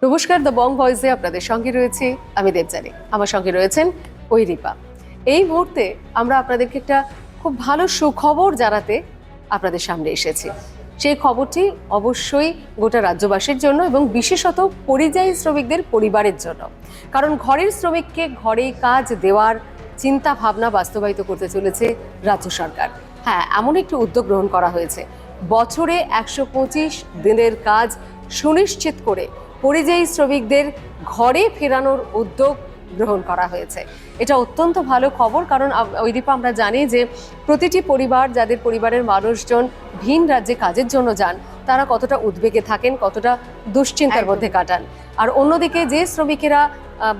নমস্কার, the Bong ভয়েসে আপনাদের সঙ্গে রয়েছে আমি দেবযানী। আমার সঙ্গে রয়েছেন ঐরিপা। এই মুহূর্তে আমরা আপনাদেরকে একটা খুব ভালো সুখবর জানাতে আপনাদের সামনে এসেছি। সেই খবরটি অবশ্যই গোটা রাজ্যবাসীর জন্য এবং বিশেষত পরিযায়ী শ্রমিকদের পরিবারের জন্য। কারণ ঘরের শ্রমিককে ঘরে কাজ দেওয়ার চিন্তা ভাবনা বাস্তবায়িত করতে চলেছে রাজ্য সরকার। হ্যাঁ, এমন একটি উদ্যোগ গ্রহণ করা হয়েছে। বছরে 125 দিনের কাজ সুনিশ্চিত করে পরিযায়ী শ্রমিকদের ঘরে ফেরানোর উদ্যোগ গ্রহণ করা হয়েছে। এটা অত্যন্ত ভালো খবর, কারণ ঐরিপা আমরা জানি যে প্রতিটি পরিবার, যাদের পরিবারের মানুষজন ভিন রাজ্যে কাজের জন্য যান, তারা কতটা উদ্বেগে থাকেন, কতটা দুশ্চিন্তার মধ্যে কাটান। আর অন্যদিকে যে শ্রমিকেরা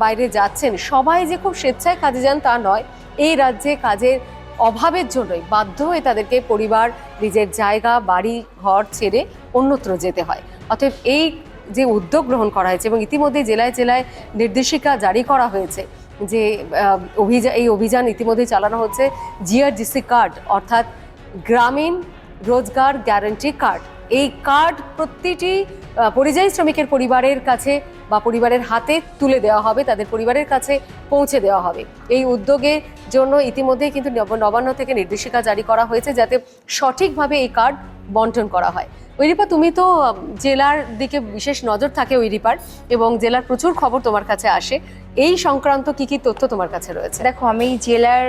বাইরে যাচ্ছেন, সবাই যে খুব স্বেচ্ছায় কাজে যান তা নয়। এই রাজ্যে কাজের অভাবের জন্যই বাধ্য হয়ে তাদেরকে পরিবার, নিজের জায়গা, বাড়ি ঘর ছেড়ে অন্যত্র যেতে হয়। অতএব এই যে উদ্যোগ গ্রহণ করা হয়েছে এবং ইতিমধ্যে জেলায় জেলায় নির্দেশিকা জারি করা হয়েছে যে এই অভিযান ইতিমধ্যে চালানো হচ্ছে। জিআরজিসি কার্ড অর্থাৎ গ্রামীণ রোজগার গ্যারান্টি কার্ড, এই কার্ড প্রতিটি পরিযায়ী শ্রমিকের পরিবারের কাছে বা পরিবারের হাতে তুলে দেওয়া হবে, তাদের পরিবারের কাছে পৌঁছে দেওয়া হবে। এই উদ্যোগের জন্য ইতিমধ্যেই কিন্তু নবান্ন থেকে নির্দেশিকা জারি করা হয়েছে যাতে সঠিকভাবে এই কার্ড বন্টন করা হয়। ঐরিপা, তুমি তো জেলার দিকে বিশেষ নজর থাকে ঐরিপার, এবং জেলার প্রচুর খবর তোমার কাছে আসে। এই সংক্রান্ত কি কি তথ্য তোমার কাছে রয়েছে? দেখো, আমি জেলার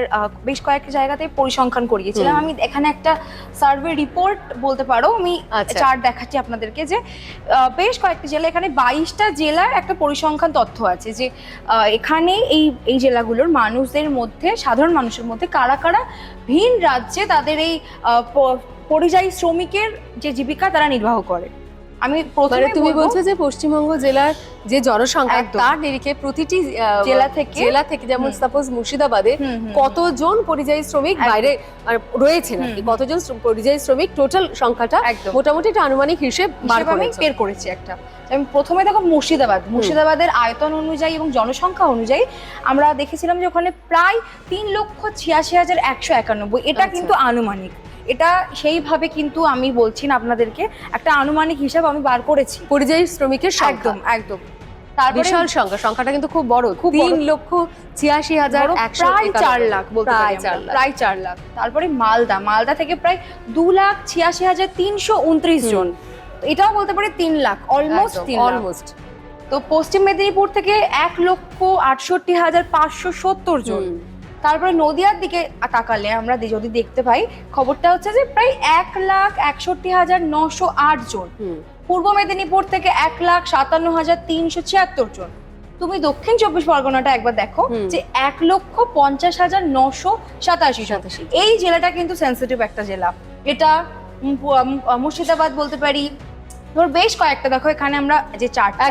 বেশ কয়েকটা জায়গাতে পরিসংখ্যান করিয়েছিলাম। আমি এখানে একটা সার্ভে রিপোর্ট বলতে পারো, আমি চার্ট দেখাচ্ছি আপনাদেরকে যে বেশ কয়েকটি জেলা, এখানে 22টা জেলার একটা পরিসংখ্যান তথ্য আছে যে এখানে এই জেলাগুলোর মানুষদের মধ্যে, সাধারণ মানুষের মধ্যে কারা কারা ভিন রাজ্যে তাদের এই পরিযায়ী শ্রমিকের যে জীবিকা তারা নির্বাহ করে। আমি প্রথমে তুমি বলছো যে পশ্চিমবঙ্গ জেলার যে জনসংখ্যা, তার নিরিখে প্রতিটি জেলা থেকে যেমন সাপোজ মুর্শিদাবাদে কতজন পরিযায়ী শ্রমিক বাইরে রয়েছে, নাকি কতজন পরিযায়ী শ্রমিক, টোটাল সংখ্যাটা মোটামুটি একটা আনুমানিক হিসেব বের করেছি একটা। আমি প্রথমে দেখো মুর্শিদাবাদের আয়তন অনুযায়ী এবং জনসংখ্যা অনুযায়ী আমরা দেখেছিলাম যে ওখানে প্রায় 3,86,191। এটা কিন্তু আনুমানিক, এটা সেইভাবে কিন্তু আমি বলছি না আপনাদেরকে, একটা আনুমানিক হিসাব আমি বার করেছি পরিযায়ী শ্রমিকের। একদম তার বিশাল সংখ্যাটা কিন্তু খুব বড়, 3,86,100, প্রায় 4 লাখ, প্রায় 4 লাখ। তারপরে মালদা থেকে প্রায় 2,86,329 জন, এটাও বলতে পারে 3 লাখ, অলমোস্ট। তো পশ্চিম মেদিনীপুর থেকে 1,68,570 জন। তারপরে নদিয়ার দিকে তাকালে আমরা যদি দেখতে পাই, খবরটা হচ্ছে যে প্রায় 1,61,908 জন। পূর্ব মেদিনীপুর থেকে 1,57,376 জন। তুমি দক্ষিণ 24 পরগনাটা একবার দেখো যে 1,50,987। এই জেলাটা কিন্তু সেন্সিটিভ একটা জেলা। এটা মুর্শিদাবাদ বলতে পারি, বেশ কয়েকটা। দেখো এখানে আমরা যে চারটা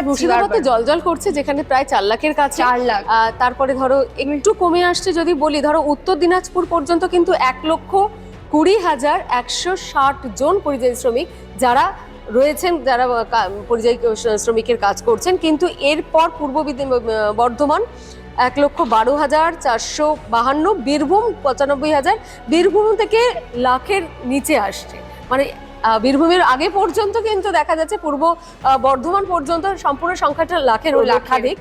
মুর্শিদাবাদে জল করছে, যেখানে প্রায় 4 লাখের কাছে। 4 লাখ। তারপরে ধরো একটু কমে আসছে যদি বলি, ধরো উত্তর দিনাজপুর পর্যন্ত কিন্তু 1,20,160 জন পরিযায়ী শ্রমিক যারা রয়েছেন, যারা পরিযায়ী শ্রমিকের কাজ করছেন। কিন্তু এরপর পূর্ব বর্ধমান 1,12,452, বীরভূম 95,000, বীরভূম থেকে লাখের নিচে আসছে। মানে বীরভূমের আগে পর্যন্ত কিন্তু দেখা যাচ্ছে পূর্ব বর্ধমান পর্যন্ত সম্পূর্ণ সংখ্যাটা লাখের লাখাধিক,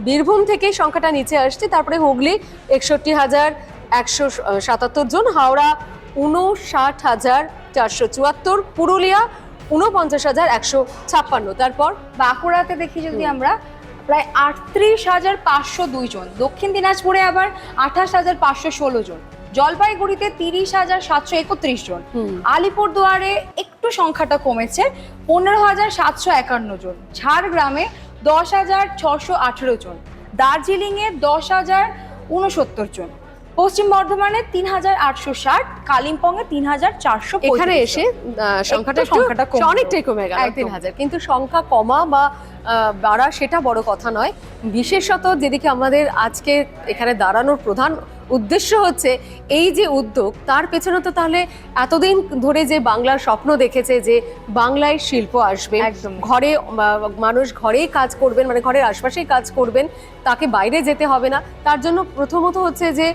বীরভূম থেকে সংখ্যাটা নিচে আসছে। তারপরে হুগলি 61,177 জন, হাওড়া 59,474, পুরুলিয়া 49,156। তারপর বাঁকুড়াতে দেখি যদি আমরা প্রায় 38,502 জন, দক্ষিণ দিনাজপুরে আবার 28,516 জন, জলপাইগুড়িতে 30,731 জন, আলিপুরদুয়ারে একটু সংখ্যাটা কমেছে 15,751 জন, ঝাড়গ্রামে 10,618 জন, দার্জিলিংয়ে 10,069 জন, পশ্চিম বর্ধমানে 3,860, কালিম্পংয়ে 3,400। এখানে এসে সংখ্যাটা অনেকটাই কমে গেল, 3,000। কিন্তু সংখ্যা কমা বা বাড়া সেটা বড় কথা নয়। বিশেষত যেদিকে আমাদের আজকে এখানে দাঁড়ানোর প্রধান উদ্দেশ্য হচ্ছে এই যে উদ্যোগ, তার পেছনে তো তাহলে এতদিন ধরে যে বাংলার স্বপ্ন দেখেছে যে বাংলায় শিল্প আসবে, ঘরে মানুষ ঘরেই কাজ করবেন, মানে ঘরের আশপাশেই কাজ করবেন, তাকে বাইরে যেতে হবে না। তার জন্য প্রথমত হচ্ছে যে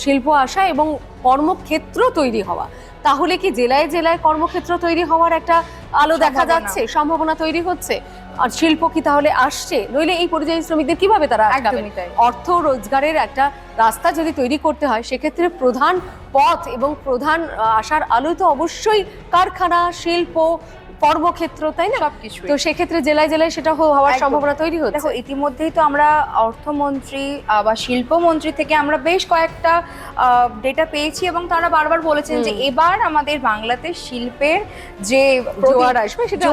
শিল্প আসা এবং কর্মক্ষেত্র তৈরি হওয়া। তাহলে কি জেলায় জেলায় কর্মক্ষেত্র তৈরি হওয়ার একটা আলো দেখা সম্ভাবনা। যাচ্ছে, সম্ভাবনা তৈরি হচ্ছে? আর শিল্প কি তাহলে আসছে? নইলে এই পরিযায়ী শ্রমিকদের কিভাবে তারা আটকাবেন? একদমই তাই। অর্থ রোজগারের একটা রাস্তা যদি তৈরি করতে হয়, সেক্ষেত্রে প্রধান পথ এবং প্রধান আশার আলো তো অবশ্যই কারখানা, শিল্প, কর্মক্ষেত্র, তাই না? সবকিছু। তো সেক্ষেত্রে জেলায় জেলায় সেটা হওয়ার একদম। সম্ভাবনা তৈরি হচ্ছে। দেখো ইতিমধ্যেই তো আমরা অর্থমন্ত্রী বা শিল্পমন্ত্রী থেকে আমরা বেশ কয়েকটা ডেটা পেয়েছি এবং তারা বারবার বলেছেন যে এবার আমাদের বাংলাতে শিল্পের যে জোয়ার আসবে, সেটা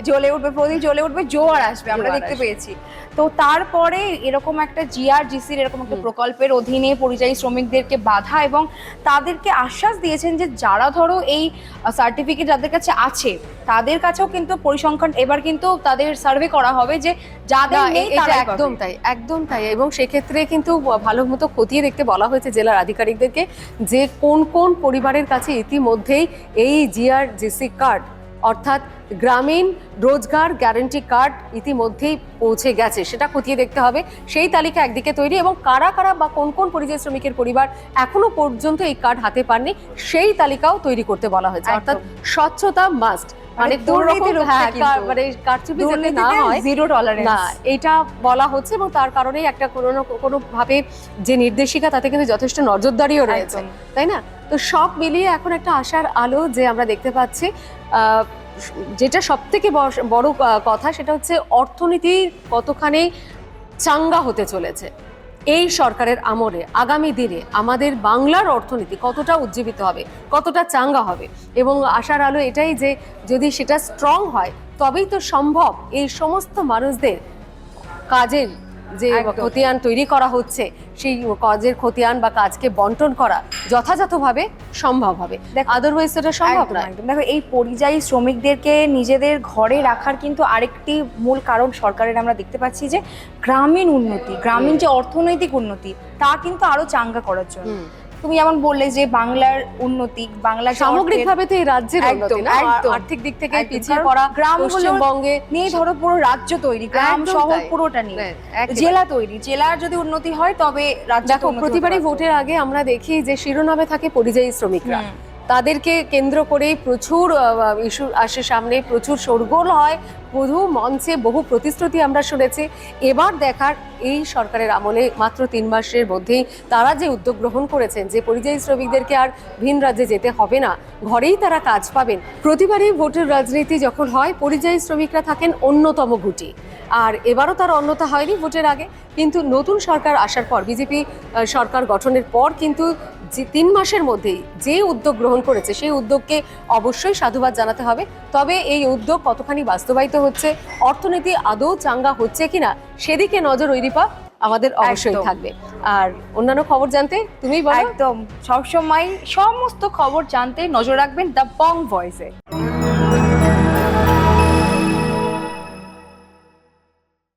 জ্বলে উঠবে, প্রদীপ জ্বলে উঠবে, জোয়ার আসবে, আমরা দেখতে পেয়েছি। তো তারপরে এরকম একটা জিআরজিসির এরকম একটা প্রকল্পের অধীনে পরিযায়ী শ্রমিকদেরকে বাধা এবং তাদেরকে আশ্বাস দিয়েছেন যে যারা ধরো এই সার্টিফিকেট যাদের কাছে আছে তাদের কাছেও কিন্তু পরিসংখ্যান এবার কিন্তু তাদের সার্ভে করা হবে যে যাদের নেই এটা তারাই একদম পাবে। তাই, একদম তাই। এবং সেক্ষেত্রে কিন্তু ভালো মতো খতিয়ে দেখতে বলা হয়েছে জেলার আধিকারিকদেরকে যে কোন কোন পরিবারের কাছে ইতিমধ্যেই এই জিআরজিসি কার্ড অর্থাৎ গ্রামীণ রোজগার গ্যারান্টি কার্ড ইতিমধ্যেই পৌঁছে গেছে, সেটা খতিয়ে দেখতে হবে। সেই তালিকা একদিকে তৈরি এবং কারা কারা বা কোন কোন পরিযায়ী শ্রমিকের পরিবার এখনো পর্যন্ত এই কার্ড হাতে পাননি সেই তালিকাও তৈরি করতে বলা হয়েছে। অর্থাৎ স্বচ্ছতা মাস্ট, মানে দুর্নীতি দুর্নীতি, রুখতে কিন্তু। মানে কারচুপি যাতে না হয়, জিরো টলারেন্স। না এটা বলা হচ্ছে এবং তার কারণেই একটা কোনো ভাবে যে নির্দেশিকা তাতে কিন্তু যথেষ্ট নজরদারিও রয়েছে, তাই না? তো সব মিলিয়ে এখন একটা আশার আলো যে আমরা দেখতে পাচ্ছি। যেটা সব থেকে বড় কথা সেটা হচ্ছে অর্থনীতি কতখানি চাঙ্গা হতে চলেছে এই সরকারের আমলে। আগামী দিনে আমাদের বাংলার অর্থনীতি কতটা উজ্জীবিত হবে, কতটা চাঙ্গা হবে। এবং আশার আলো এটাই যে যদি সেটা স্ট্রং হয় তবেই তো সম্ভব এই সমস্ত মানুষদের কাজের যে খতিয়ান তৈরি করা হচ্ছে সেই কাজের খতিয়ান বা কাজকে বন্টন করা যথাযথভাবে সম্ভব হবে। আদারওয়াইজ সেটা সম্ভব নয়। দেখো এই পরিযায়ী শ্রমিকদেরকে নিজেদের ঘরে রাখার কিন্তু আরেকটি মূল কারণ সরকারের আমরা দেখতে পাচ্ছি যে গ্রামীণ উন্নতি, গ্রামীণ যে অর্থনৈতিক উন্নতি তা কিন্তু আরো চাঙ্গা করার জন্য। তুমি যেমন বললে যে বাংলার উন্নতি, বাংলা সামগ্রিকভাবে তো এই রাজ্যের উন্নতি না, আর্থিক দিক থেকে পিছিয়ে পড়া গ্রাম পশ্চিমবঙ্গে নিয়ে ধরো পুরো রাজ্য তৈরি, গ্রাম শহর পুরোটা নিয়ে জেলা তৈরি। জেলার যদি উন্নতি হয় তবে রাজ্য। দেখো প্রতিবারই ভোটের আগে আমরা দেখি যে শিরোনামে থাকে পরিযায়ী শ্রমিকরা, তাদেরকে কেন্দ্র করেই প্রচুর ইস্যু আসে সামনে, প্রচুর শোরগোল হয়, বহু মঞ্চে বহু প্রতিশ্রুতি আমরা শুনেছি। এবার দেখার এই সরকারের আমলে মাত্র 3 মাসের মধ্যেই তারা যে উদ্যোগ গ্রহণ করেছেন যে পরিযায়ী শ্রমিকদেরকে আর ভিন রাজ্যে যেতে হবে না, ঘরেই তারা কাজ পাবেন। প্রতিবারই ভোটের রাজনীতি যখন হয় পরিযায়ী শ্রমিকরা থাকেন অন্যতম গুটি, আর এবারও তার অন্যতা হয়নি ভোটের আগে। কিন্তু নতুন সরকার আসার পর, বিজেপি সরকার গঠনের পর কিন্তু যে 3 মাসের মধ্যেই যে উদ্যোগ গ্রহণ করেছে সেই উদ্যোগকে অবশ্যই সাধুবাদ জানাতে হবে। তবে এই উদ্যোগ কতখানি বাস্তবায়িত হচ্ছে, অর্থনীতি আদৌ চাঙ্গা হচ্ছে কিনা সেদিকে নজর ঐরিপা আমাদের অবশ্যই থাকবে। আর অন্যান্য খবর জানতে তুমি বলো। একদম সবসময় সমস্ত খবর জানতে নজর রাখবেন দ্য বং ভয়েসে।